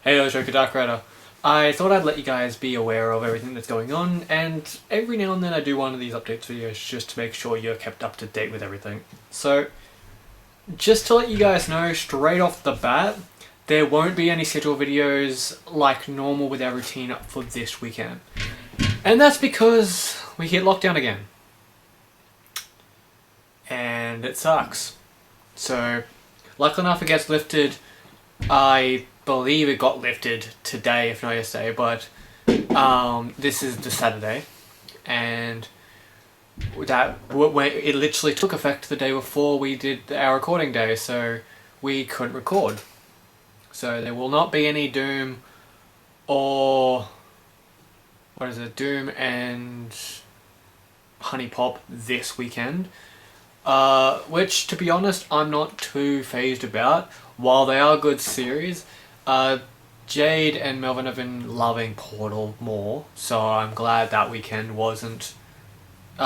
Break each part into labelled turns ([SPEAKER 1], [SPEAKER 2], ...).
[SPEAKER 1] Hey, Joker Dark Rider. I thought I'd let you guys be aware of everything that's going on, and every now and then I do one of these updates videos just to make sure you're kept up to date with everything. So, just to let you guys know straight off the bat, there won't be any scheduled videos like normal with our routine up for this weekend. And that's because we hit lockdown again. And it sucks. So, luckily enough it gets lifted. I believe it got lifted today, if not yesterday, but this is the Saturday, and it literally took effect the day before we did our recording day, so we couldn't record. So there will not be any Doom or Doom and Honey Pop this weekend. Which, to be honest, I'm not too phased about. While they are good series, Jade and Melvin have been loving Portal more, so I'm glad that weekend wasn't the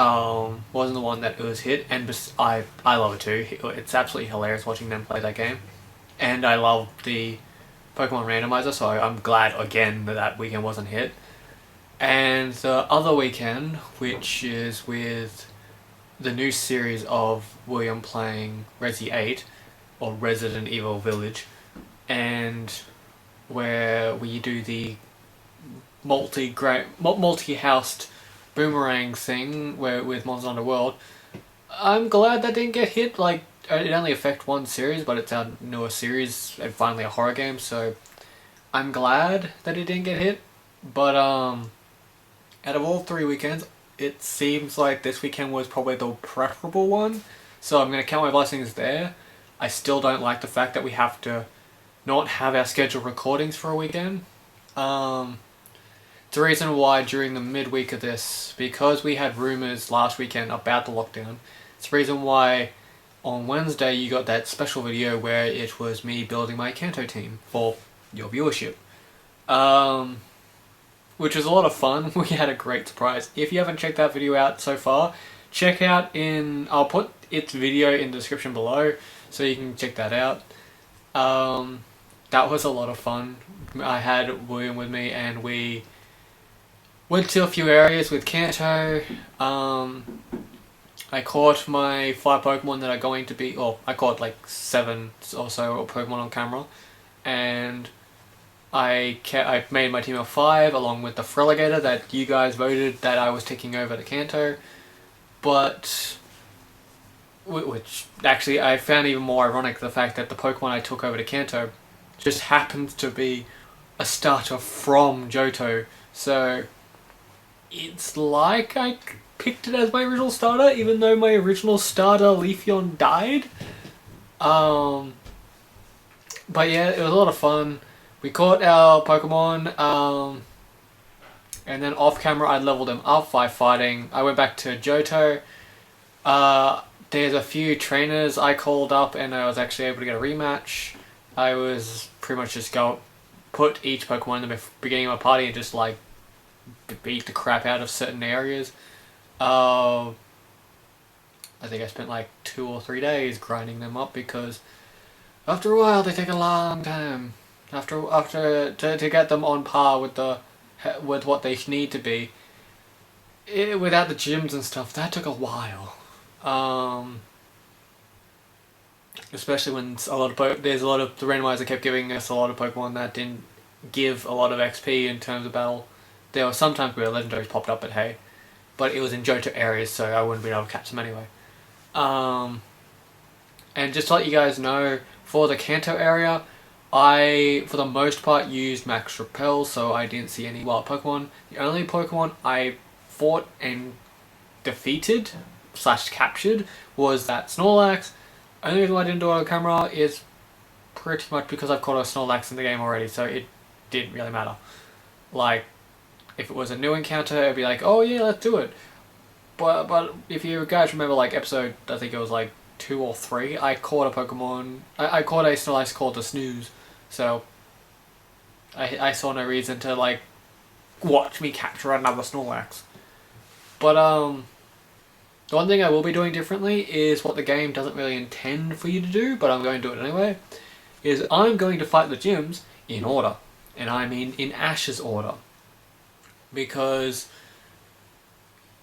[SPEAKER 1] one that it was hit. And I love it too. It's absolutely hilarious watching them play that game, and I love the Pokemon randomizer. So I'm glad again that weekend wasn't hit. And the other weekend, which is with the new series of William playing Resi 8, or Resident Evil Village, and where we do the multi-housed boomerang thing with Monsters Hunter World. I'm glad that didn't get hit. Like, it only affected one series, but it's our newer series and finally a horror game, so I'm glad that it didn't get hit. But out of all 3 weekends, it seems like this weekend was probably the preferable one, so I'm going to count my blessings there. I still don't like the fact that we have to not have our scheduled recordings for a weekend. The reason why during the midweek of this, because we had rumours last weekend about the lockdown, it's the reason why on Wednesday you got that special video where it was me building my Kanto team for your viewership. Which was a lot of fun. We had a great surprise. If you haven't checked that video out so far, check out I'll put its video in the description below so you can check that out. That was a lot of fun. I had William with me and we went to a few areas with Kanto. I caught my 5 Pokemon that are going to be, I caught like 7 or so Pokemon on camera, and I made my team of 5 along with the Freligator that you guys voted that I was taking over to Kanto, but which actually I found even more ironic, the fact that the Pokemon I took over to Kanto just happened to be a starter from Johto, so it's like I picked it as my original starter even though my original starter Leafeon died. But yeah, it was a lot of fun. We caught our Pokemon, and then off camera I leveled them up by fighting. I went back to Johto. There's a few trainers I called up and I was actually able to get a rematch. I was pretty much just put each Pokemon in the beginning of my party and just like beat the crap out of certain areas. I think I spent like 2 or 3 days grinding them up because after a while they take a long time. To get them on par with what they need to be, without the gyms and stuff, that took a while. Especially when there's a lot of the randomizer kept giving us a lot of Pokemon that didn't give a lot of XP in terms of battle. There were sometimes where legendaries popped up, but hey, but it was in Johto areas, so I wouldn't be able to catch them anyway. And just to let you guys know, for the Kanto area, I, for the most part, used Max Repel, so I didn't see any wild Pokemon. The only Pokemon I fought and defeated / captured was that Snorlax. Only reason why I didn't do it on camera is pretty much because I've caught a Snorlax in the game already, so it didn't really matter. Like, if it was a new encounter, it'd be like, oh yeah, let's do it. But if you guys remember, like episode, I think it was like 2 or 3, I caught a Pokemon. I caught a Snorlax called the Snooze. So I saw no reason to like watch me capture another Snorlax. But the one thing I will be doing differently is what the game doesn't really intend for you to do, but I'm going to do it anyway, is I'm going to fight the gyms in order. and I mean in Ash's order, because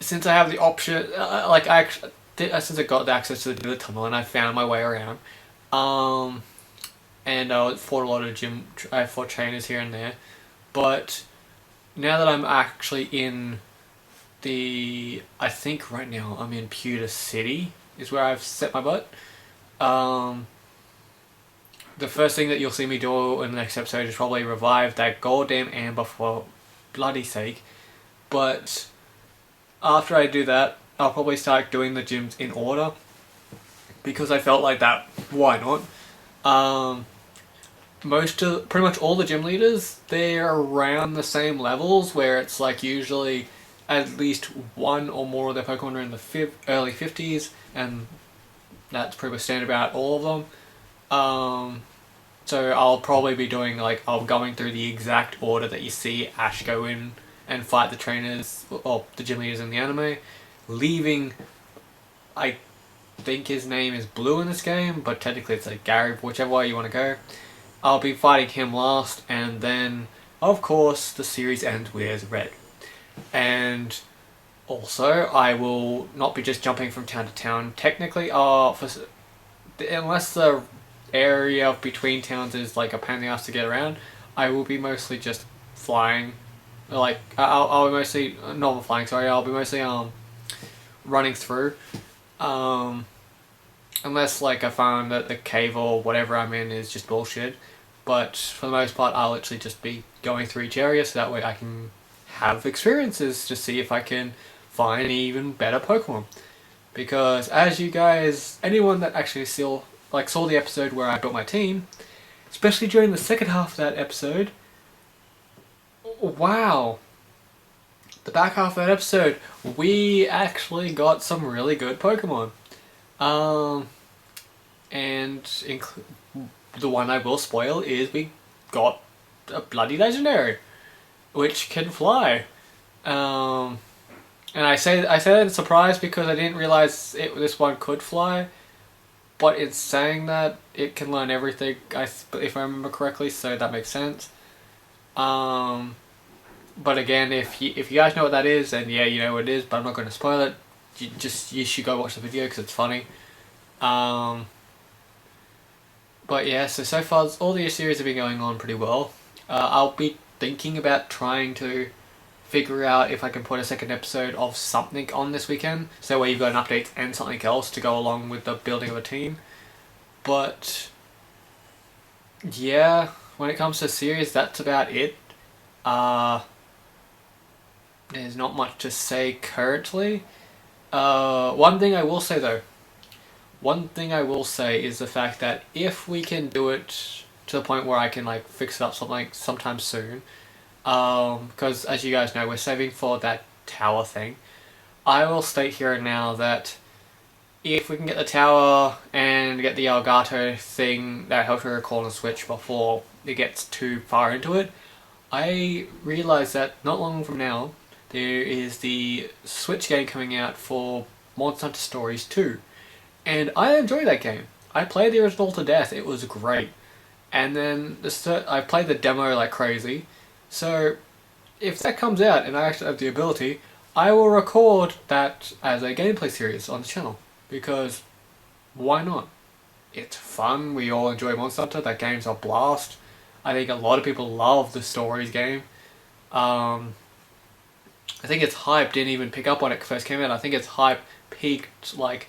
[SPEAKER 1] since I have the option, since I got the access to the tunnel and I found my way around, and I fought a lot of I fought trainers here and there, but now that I'm actually in I think right now I'm in Pewter City is where I've set my butt. The first thing that you'll see me do in the next episode is probably revive that goddamn Amber for bloody sake. But after I do that, I'll probably start doing the gyms in order, because I felt like that. Why not? Pretty much all the gym leaders, they're around the same levels, where it's like usually at least one or more of their Pokemon are in the early 50s, and that's pretty much standard about all of them. So I'll probably be doing I'm going through the exact order that you see Ash go in and fight the trainers or the gym leaders in the anime, leaving, I think his name is Blue in this game, but technically it's like Gary, whichever way you want to go. I'll be fighting him last, and then of course the series ends with Red. And also I will not be just jumping from town to town. Technically, unless the area between towns is like a pain in the ass to get around, I will be mostly just flying. I'll be mostly normal flying. Sorry, I'll be mostly running through. Unless I found that the cave or whatever I'm in is just bullshit. But for the most part, I'll literally just be going through each area, so that way I can have experiences to see if I can find even better Pokemon. Because as you guys, anyone that actually saw the episode where I built my team, especially during the second half of that episode, wow, the back half of that episode, we actually got some really good Pokemon. And the one I will spoil is we got a bloody legendary, which can fly. And I say that in surprise because I didn't realize this one could fly. But it's saying that it can learn everything, if I remember correctly, so that makes sense. But again, if you guys know what that is, then yeah, you know what it is. But I'm not going to spoil it. You should go watch the video because it's funny. But yeah, so far all the series have been going on pretty well. I'll be thinking about trying to figure out if I can put a second episode of something on this weekend, so where you've got an update and something else to go along with the building of a team. But yeah, when it comes to series, that's about it. There's not much to say currently. One thing I will say is the fact that if we can do it to the point where I can fix it up sometime soon, because as you guys know, we're saving for that tower thing. I will state here and now that if we can get the tower and get the Elgato thing, that Helter Corner switch before it gets too far into it, I realise that not long from now there is the Switch game coming out for Monster Hunter Stories 2. And I enjoyed that game. I played the original to death, it was great. And then I played the demo like crazy. So if that comes out and I actually have the ability, I will record that as a gameplay series on the channel. Because why not? It's fun, we all enjoy Monster Hunter, that game's a blast. I think a lot of people love the Stories game. I think its hype didn't even pick up when it first came out. I think its hype peaked a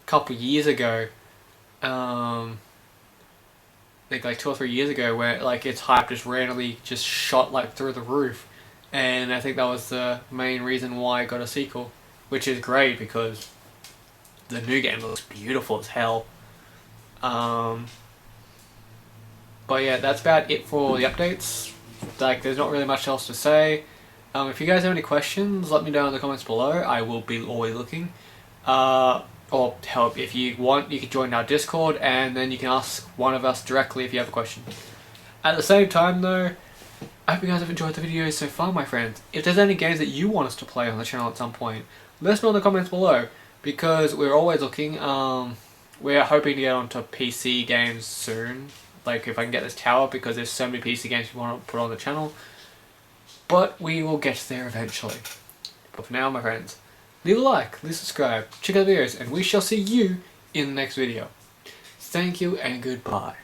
[SPEAKER 1] couple years ago. I think 2 or 3 years ago, where its hype just randomly just shot through the roof. And I think that was the main reason why it got a sequel. Which is great because the new game looks beautiful as hell. But yeah, that's about it for the updates. There's not really much else to say. If you guys have any questions, let me know in the comments below. I will be always looking. Or help, if you want, you can join our Discord, and then you can ask one of us directly if you have a question. At the same time though, I hope you guys have enjoyed the video so far, my friends. If there's any games that you want us to play on the channel at some point, let us know in the comments below, because we're always looking. We're hoping to get onto PC games soon, like if I can get this tower, because there's so many PC games we want to put on the channel. But we will get there eventually. But for now, my friends, leave a like, leave a subscribe, check out the videos, and we shall see you in the next video. Thank you and goodbye.